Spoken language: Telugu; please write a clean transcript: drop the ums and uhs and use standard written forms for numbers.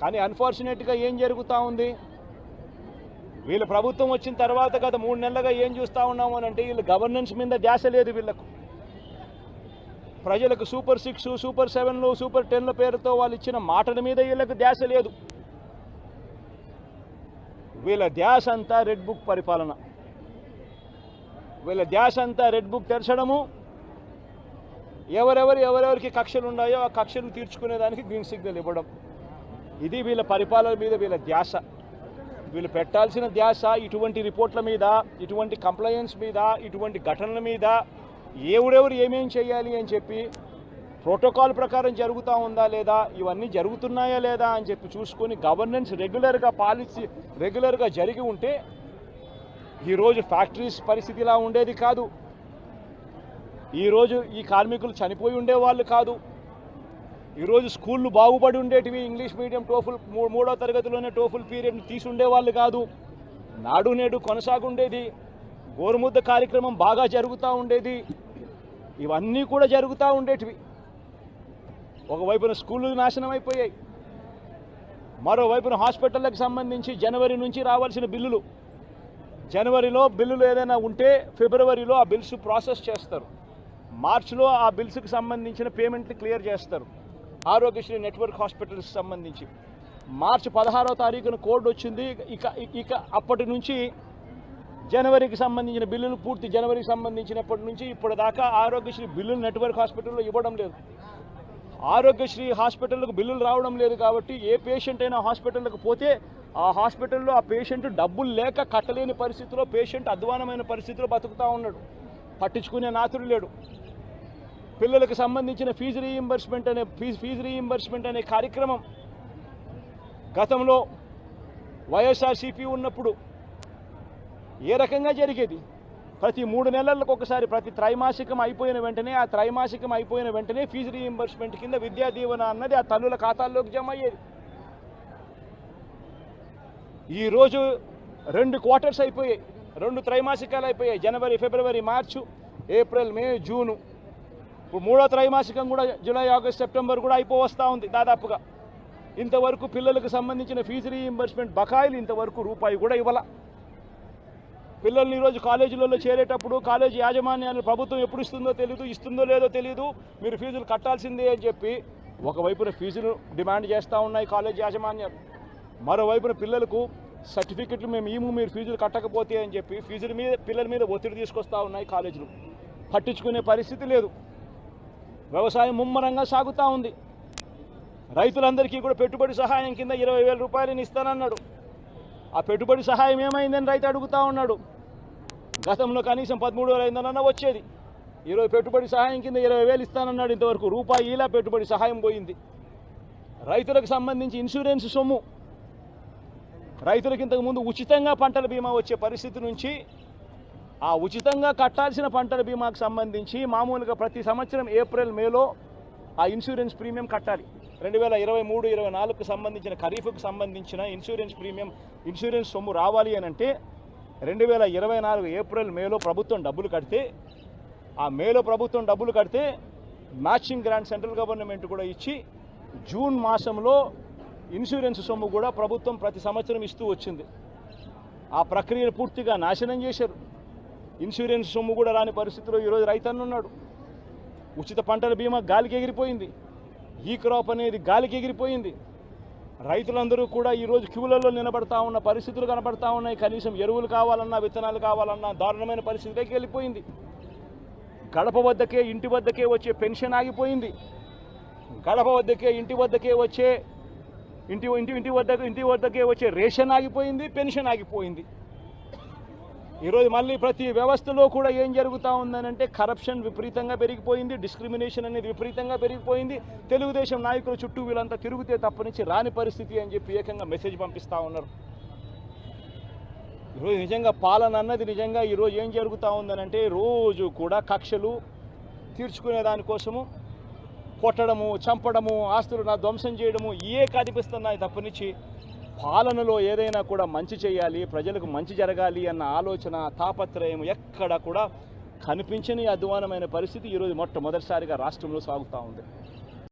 కానీ అన్ఫార్చునేట్గా ఏం జరుగుతూ ఉంది, వీళ్ళ ప్రభుత్వం వచ్చిన తర్వాత గత 3 నెలలుగా ఏం చూస్తూ ఉన్నాము అని అంటే వీళ్ళ గవర్నెన్స్ మీద ధ్యాస లేదు. వీళ్ళకు ప్రజలకు సూపర్ 6, సూపర్ 7, సూపర్ 10 పేరుతో వాళ్ళు ఇచ్చిన మాటల మీద వీళ్ళకు ధ్యాస లేదు. వీళ్ళ ధ్యాస అంతా రెడ్ బుక్ పరిపాలన, వీళ్ళ ధ్యాస అంతా రెడ్ బుక్ తెరచడము, ఎవరెవరికి కక్షలు ఉన్నాయో ఆ కక్షలు తీర్చుకునేదానికి గ్రీన్ సిగ్నల్ ఇవ్వడం. ఇది వీళ్ళ పరిపాలన మీద వీళ్ళ ధ్యాస. వీళ్ళు పెట్టాల్సిన ధ్యాస ఇటువంటి రిపోర్ట్ల మీద, ఇటువంటి కంప్లైంట్స్ మీద, ఇటువంటి ఘటనల మీద ఎవరెవరు ఏమేం చేయాలి అని చెప్పి ప్రోటోకాల్ ప్రకారం జరుగుతూ ఉందా లేదా, ఇవన్నీ జరుగుతున్నాయా లేదా అని చెప్పి చూసుకొని గవర్నెన్స్ రెగ్యులర్గా పాలసీ రెగ్యులర్గా జరిగి ఉంటే ఈరోజు ఫ్యాక్టరీస్ పరిస్థితి ఇలా ఉండేది కాదు. ఈరోజు ఈ కార్మికులు చనిపోయి ఉండేవాళ్ళు కాదు. ఈరోజు స్కూళ్ళు బాగుపడి ఉండేటివి. ఇంగ్లీష్ మీడియం టోఫుల్ 3వ తరగతిలోనే టోఫుల్ పీరియడ్ని తీసుండేవాళ్ళు కాదు. నాడు నేడు కొనసాగుండేది. గోరుముద్ద కార్యక్రమం బాగా జరుగుతూ ఉండేది. ఇవన్నీ కూడా జరుగుతూ ఉండేటివి. ఒకవైపున స్కూళ్ళు నాశనం అయిపోయాయి, మరోవైపున హాస్పిటళ్ళకి సంబంధించి జనవరి నుంచి రావాల్సిన బిల్లులు, జనవరిలో బిల్లులు ఏదైనా ఉంటే ఫిబ్రవరిలో ఆ బిల్స్ ప్రాసెస్ చేస్తారు, మార్చిలో ఆ బిల్స్కి సంబంధించిన పేమెంట్లు క్లియర్ చేస్తారు. ఆరోగ్యశ్రీ నెట్వర్క్ హాస్పిటల్స్కి సంబంధించి మార్చి 16వ తారీఖున కోడ్ వచ్చింది. ఇక అప్పటి నుంచి జనవరికి సంబంధించిన బిల్లులు పూర్తి జనవరికి సంబంధించినప్పటి నుంచి ఇప్పటిదాకా ఆరోగ్యశ్రీ బిల్లులు నెట్వర్క్ హాస్పిటల్లో ఇవ్వడం లేదు. ఆరోగ్యశ్రీ హాస్పిటల్కు బిల్లులు రావడం లేదు కాబట్టి ఏ పేషెంట్ అయినా హాస్పిటల్కి పోతే ఆ హాస్పిటల్లో ఆ పేషెంట్ డబ్బులు లేక కట్టలేని పరిస్థితిలో, పేషెంట్ అధ్వానమైన పరిస్థితిలో బతుకుతూ ఉన్నాడు. పట్టించుకునే నాతుడు లేడు. పిల్లలకు సంబంధించిన ఫీజు రీయింబర్స్మెంట్ అనే కార్యక్రమం గతంలో వైఎస్ఆర్సీపీ ఉన్నప్పుడు ఏ రకంగా జరిగేది? ప్రతి 3 నెలలకు ఒకసారి, ప్రతి త్రైమాసికం అయిపోయిన వెంటనే, ఆ త్రైమాసికం అయిపోయిన వెంటనే ఫీజు రీయింబర్స్మెంట్ కింద విద్యా దీవెన అన్నది ఆ తల్లుల ఖాతాల్లోకి జమ అయ్యేది. ఈరోజు 2 క్వార్టర్స్ అయిపోయాయి, 2 త్రైమాసికాలు అయిపోయాయి. జనవరి, ఫిబ్రవరి, మార్చు, ఏప్రిల్, మే, జూను. ఇప్పుడు 3వ త్రైమాసికం కూడా జూలై, ఆగస్ట్, సెప్టెంబర్ కూడా అయిపోవస్తూ ఉంది దాదాపుగా. ఇంతవరకు పిల్లలకు సంబంధించిన ఫీజు రీయింబర్స్మెంట్ బకాయిలు ఇంతవరకు రూపాయి కూడా ఇవ్వాల. పిల్లల్ని ఈరోజు కాలేజీలలో చేరేటప్పుడు కాలేజీ యాజమాన్యాలు ప్రభుత్వం ఎప్పుడు ఇస్తుందో తెలియదు, ఇస్తుందో లేదో తెలియదు, మీరు ఫీజులు కట్టాల్సిందే అని చెప్పి ఒకవైపున ఫీజులు డిమాండ్ చేస్తూ ఉన్నాయి కాలేజీ యాజమాన్యాలు, మరోవైపున పిల్లలకు సర్టిఫికెట్లు మేము మీరు ఫీజులు కట్టకపోతే అని చెప్పి ఫీజుల మీద పిల్లల మీద ఒత్తిడి తీసుకొస్తూ ఉన్నాయి కాలేజీలు. పట్టించుకునే పరిస్థితి లేదు. వ్యవసాయం ముమ్మరంగా సాగుతూ ఉంది. రైతులందరికీ కూడా పెట్టుబడి సహాయం కింద 20,000 రూపాయలని ఇస్తానన్నాడు. ఆ పెట్టుబడి సహాయం ఏమైందని రైతు అడుగుతూ ఉన్నాడు. గతంలో కనీసం 13,500 వచ్చేది. ఈరోజు పెట్టుబడి సహాయం కింద 20,000 ఇస్తానన్నాడు. ఇంతవరకు రూపాయి ఇలా పెట్టుబడి సహాయం పోయింది. రైతులకు సంబంధించి ఇన్సూరెన్స్ సొమ్ము, రైతులకు ఇంతకుముందు ఉచితంగా పంటల బీమా వచ్చే పరిస్థితి నుంచి ఆ ఉచితంగా కట్టాల్సిన పంటల బీమాకు సంబంధించి మామూలుగా ప్రతి సంవత్సరం ఏప్రిల్, మేలో ఆ ఇన్సూరెన్స్ ప్రీమియం కట్టాలి. 2023-24కు సంబంధించిన ఖరీఫ్కు సంబంధించిన ఇన్సూరెన్స్ సొమ్ము రావాలి అని అంటే 2024 ఏప్రిల్, మేలో ప్రభుత్వం డబ్బులు కడితే, ఆ మేలో ప్రభుత్వం డబ్బులు కడితే మ్యాచింగ్ గ్రాంట్ సెంట్రల్ గవర్నమెంట్ కూడా ఇచ్చి జూన్ మాసంలో ఇన్సూరెన్స్ సొమ్ము కూడా ప్రభుత్వం ప్రతి సంవత్సరం ఇస్తూ వచ్చింది. ఆ ప్రక్రియను పూర్తిగా నాశనం చేశారు. ఇన్సూరెన్స్ సొమ్ము కూడా రాని పరిస్థితిలో ఈరోజు రైతన్న ఉన్నాడు. ఉచిత పంటల బీమా గాలికి ఎగిరిపోయింది. ఈ క్రాప్ అనేది గాలికి ఎగిరిపోయింది. రైతులందరూ కూడా ఈరోజు క్యూలలో నిలబడతా ఉన్న పరిస్థితులు కనబడతా ఉన్నాయి. కనీసం ఎరువులు కావాలన్నా, విత్తనాలు కావాలన్నా దారుణమైన పరిస్థితికి వెళ్ళిపోయింది. గడప వద్దకే, ఇంటి వద్దకే వచ్చే పెన్షన్ ఆగిపోయింది. గడప వద్దకే, ఇంటి వద్దకే వచ్చే ఇంటి వద్దకే వచ్చే రేషన్ ఆగిపోయింది, పెన్షన్ ఆగిపోయింది. ఈరోజు మళ్ళీ ప్రతి వ్యవస్థలో కూడా ఏం జరుగుతూ ఉందనంటే కరప్షన్ విపరీతంగా పెరిగిపోయింది, డిస్క్రిమినేషన్ అనేది విపరీతంగా పెరిగిపోయింది. తెలుగుదేశం నాయకుల చుట్టూ వీళ్ళంతా తిరుగుతే తప్పనించి రాని పరిస్థితి అని చెప్పి ఏకంగా మెసేజ్ పంపిస్తూ ఉన్నారు. ఈరోజు నిజంగా పాలన అన్నది నిజంగా ఈరోజు ఏం జరుగుతూ ఉందనంటే రోజు కూడా కక్షలు తీర్చుకునే దానికోసము కొట్టడము, చంపడము, ఆస్తులను ధ్వంసం చేయడము ఇవే కనిపిస్తున్నాయి తప్పనించి పాలనలో ఏదైనా కూడా మంచి చేయాలి, ప్రజలకు మంచి జరగాలి అన్న ఆలోచన, తాపత్రయం ఎక్కడ కూడా కనిపించని అధ్వానమైన పరిస్థితి ఈరోజు మొట్టమొదటిసారిగా రాష్ట్రంలో సాగుతూ ఉంది.